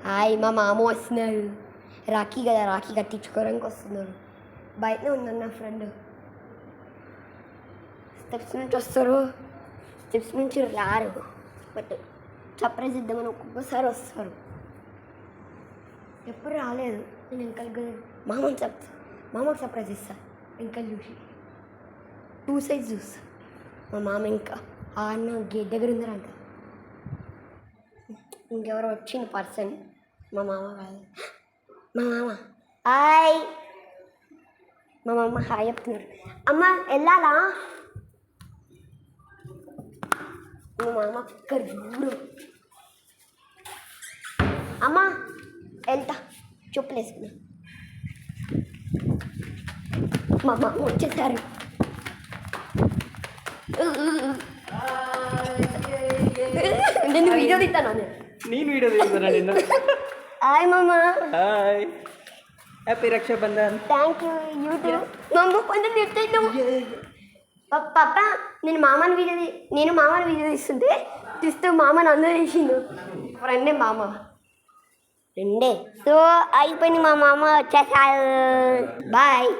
Hi మా మామ వస్తున్నారు. రాఖీ కదా, రాఖీ కట్టించుకోవడానికి వస్తున్నారు. బయటనే ఉన్నాను నా ఫ్రెండ్. స్టెప్స్ నుంచి వస్తారు, స్టెప్స్ నుంచి రారు. బట్ సర్ప్రైజ్ ఇద్దామని ఒక్కొక్కసారి వస్తారు. ఎప్పుడు రాలేదు. నేను వెనకాల మామకు సర్ప్రైజ్ ఇస్తాను. వెనకాల చూసి 2 sides చూస్తా. మా మామ ఇంకా అన్న గేట్ దగ్గర ఉన్నారంట. ఇంకెవరో వచ్చింది పర్సన్. మా మామ కాదు, మా మామ. హాయ్. మా మామ హాయ్ చెప్తున్నారు. అమ్మ వెళ్ళాలా? మా మామ ఒక్కరు దూరం. అమ్మ వెళ్తా, చెప్పులు వేసుకున్నా. మా మామ వచ్చేసారు. నేను వీడియో తీస్తాను. నేను వీడియో తీస్తాను నిన్న. హాయ్ మామ. Hi, happy Raksha Bandhan. Thank you. YouTube మమ్మ కొంచెం చెప్తాను. పాప నేను మామని వీడియో తీస్తూ మామని అందరూ చేసిండు. ఫ్రెండే మామ, ఫ్రెండే. సో అయిపోయింది, మా మామ వచ్చేసారు. బాయ్.